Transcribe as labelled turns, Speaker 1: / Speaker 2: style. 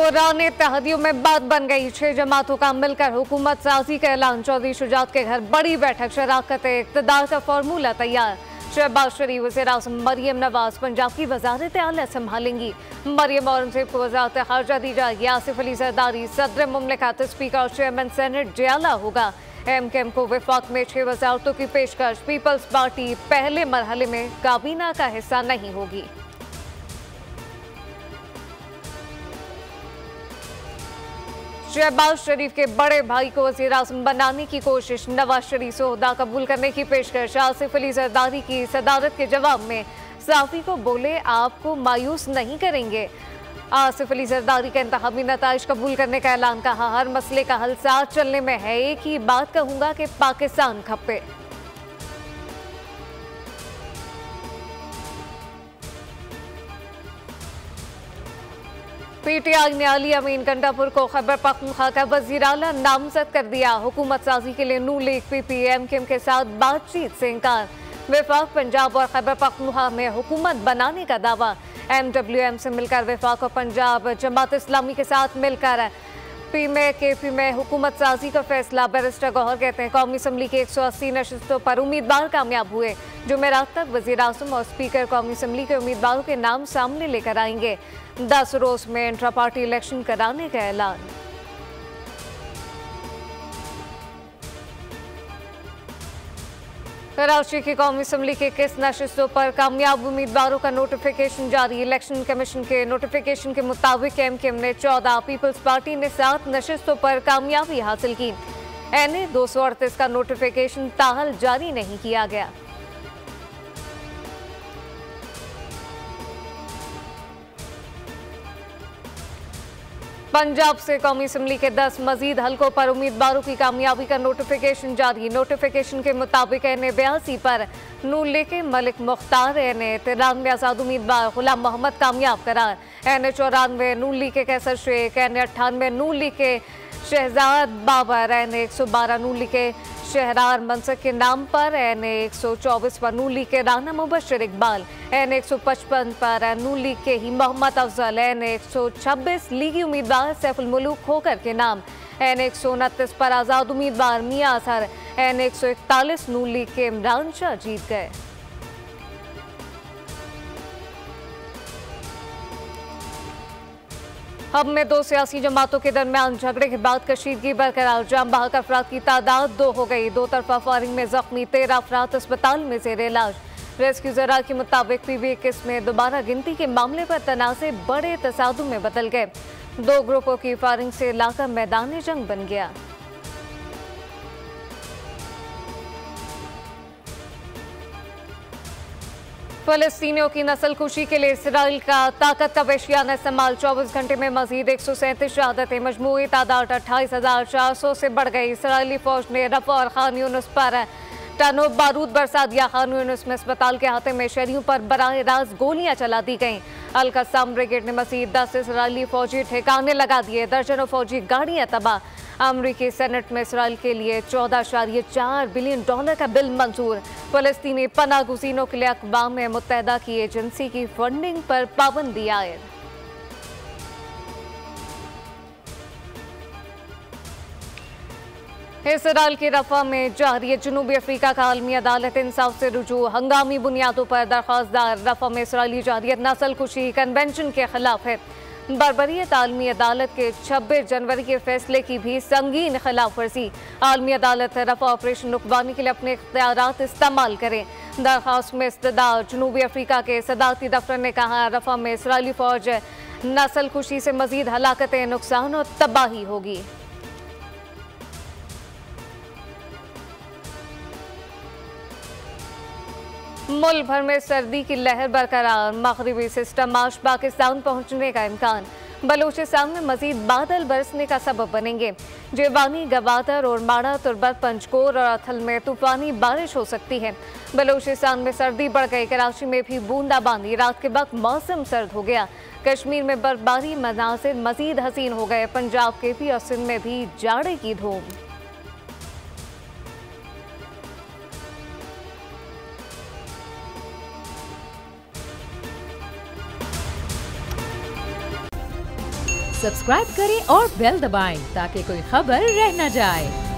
Speaker 1: पुराने तहदियों में बात बन गई। 6 जमातों का मिलकर हुकूमत साजी का ऐलान। चौधरी शुजात के घर बड़ी बैठक। शराकत इक़्तिदार का फार्मूला तैयार। शहबाज शरीफ, वज़ीर-ए-आज़म मरियम नवाज पंजाब की वज़ारत आला संभालेंगी। मरियम औरंगज़ेब को वज़ारत ख़ारजा दी जाएगी। आसिफ अली ज़रदारी सदर मुमलिकत, स्पीकर और चेयरमैन सेनेट जियाला होगा। एमकेएम को वफाक में 6 वज़ारतों की पेशकश। पीपल्स पार्टी पहले मरहले में काबीना का हिस्सा नहीं होगी। शहबाज शरीफ के बड़े भाई को वज़ीर-ए-आज़म बनाने की कोशिश। नवाज शरीफ से ओहदा कबूल करने की पेशकश। आसिफ अली ज़रदारी की सदारत के जवाब में साफ़ी को बोले, आपको मायूस नहीं करेंगे। आसिफ अली ज़रदारी का इंतखाबी नताइज कबूल करने का ऐलान। कहा, हर मसले का हल साथ चलने में है। एक ही बात कहूँगा कि पाकिस्तान खप्पे। पीटीआई ने अली अमीन कंडापुर को खैबर पख्तूनख्वा का वज़ीर आला नामजद कर दिया। हुकूमत साजी के लिए नून लीग पीपीएमकेएम के साथ बातचीत से इंकार। वफाक पंजाब और खैबर पख्तूनख्वा में हुकूमत बनाने का दावा। एमडब्ल्यूएम से मिलकर वफाक और पंजाब जमात इस्लामी के साथ मिलकर पी में केपी में हुकूमत साजी का फैसला। बैरिस्टर गौहर कहते हैं, कौमी असम्बली की 180 नशिस्तों पर उम्मीदवार कामयाब हुए। जुमेरात तक वज़ीर-ए-आज़म और स्पीकर कौमी असम्बली के उम्मीदवारों के नाम सामने लेकर आएंगे। 10 रोज में इंट्रा पार्टी इलेक्शन कराने का ऐलान। कराची की कौमी असम्बली के 21 नशिस्तों पर कामयाब उम्मीदवारों का नोटिफिकेशन जारी। इलेक्शन कमीशन के नोटिफिकेशन के मुताबिक एमकेएम ने 14, पीपल्स पार्टी ने 7 नशिस्तों पर कामयाबी हासिल की। एनए 238 का नोटिफिकेशन ताहल जारी नहीं किया गया। पंजाब से कौमी असम्बली के 10 मजीद हलकों पर उम्मीदवारों की कामयाबी का नोटिफिकेशन जारी। नोटिफिकेशन के मुताबिक एनए 82 पर नून लीग के मलिक मुख्तार, एनए 93 आज़ाद उम्मीदवार गुलाम मोहम्मद कामयाब करार। एनए 94 नून लीग के कैसर शेख, एनए 98 नून लीग के शहजाद बाबर, एनए 112 नून लीग के शहरार मनसक के नाम पर, एनए 124 पर नून लीग के राना मुबशर इकबाल, एनए 155 पर नून लीग के ही मोहम्मद अफजल, एनए 126 लीगी उम्मीदवार सैफुल मुलूक खोकर के नाम, एनए 129 पर आज़ाद उम्मीदवार मियां असहर, एनए 141 नून लीग के इमरान शाह जीत गए। हब में 2 सियासी जमातों के दरमियान झगड़े के बाद कशीदगी बरकरार। जाम बहक अफराद की तादाद 2 हो गई। 2 तरफा फायरिंग में जख्मी 13 अफराद अस्पताल में जेर इलाज। रेस्क्यू ज़राए के मुताबिक PB21 में दोबारा गिनती के मामले पर तनाज़े बड़े तसादुम में बदल गए। 2 ग्रुपों की फायरिंग से इलाका मैदान जंग बन गया। फ़लस्तीनियों की नस्ल कुशी के लिए इसराइल का ताकत का बेशियाना इस्तेमाल। 24 घंटे में मजीद 137 शहादतें। मजमूई तादाद 28,400 से बढ़ गई। इसराइली फौज ने रफ़ा और खान यूनुस पर टनों बारूद बरसा दिया। खान यूनुस में अस्पताल के अहाते में शहरियों पर बराह रास्त गोलियां चला दी गईं। अल-कस्साम ब्रिगेड ने मजीद 10 इसराइली फौजी ठिकाने लगा दिए। दर्जनों फौजी गाड़ियां तबाह। अमरीकी सेनेट में इसराइल के लिए $14.4 बिलियन का बिल मंजूर। फ़लस्तीनी पनाह गुज़ीनों के लिए अक़वाम मुत्तहिदा की एजेंसी की फंडिंग पर पाबंदी आयद। इसराइल की रफ़ा में जारी जनूबी अफ्रीका का आलमी अदालत इंसाफ से रुजू। हंगामी बुनियादों पर दरख्वास्तदार रफ़ा में इसराइली जारियत नस्ल कुशी कन्वेंशन के खिलाफ है। बरबरीत आलमी अदालत के 26 जनवरी के फैसले की भी संगीन खिलाफ वर्जी। आलमी अदालत रफ़ा ऑपरेशन रुकवाने के लिए अपने इख्तियारात इस्तेमाल करें। दरख्वास्त में इस्तदा जनूबी अफ्रीका के सदारती दफ्तर ने कहा, रफ़ा में इसराइली फौज नस्ल कुशी से मजीद हलाकतें, नुकसान और तबाही होगी। मुल्क भर में सर्दी की लहर बरकरार। मगरिबी सिस्टम आज पाकिस्तान पहुंचने का इम्कान। बलूचिस्तान में मजीद बादल बरसने का सबब बनेंगे। जेवानी, गवादर और माड़ा, तुर्बत, पंचकोर और अथल में तूफानी बारिश हो सकती है। बलूचिस्तान में सर्दी बढ़ गई। कराची में भी बूंदाबांदी। रात के वक्त मौसम सर्द हो गया। कश्मीर में बर्फबारी, मनाजिर मजीद हसीन हो गए। पंजाब, केपी और सिंध में भी जाड़े की धूम।
Speaker 2: सब्सक्राइब करें और बेल दबाएं ताकि कोई खबर रह न जाए।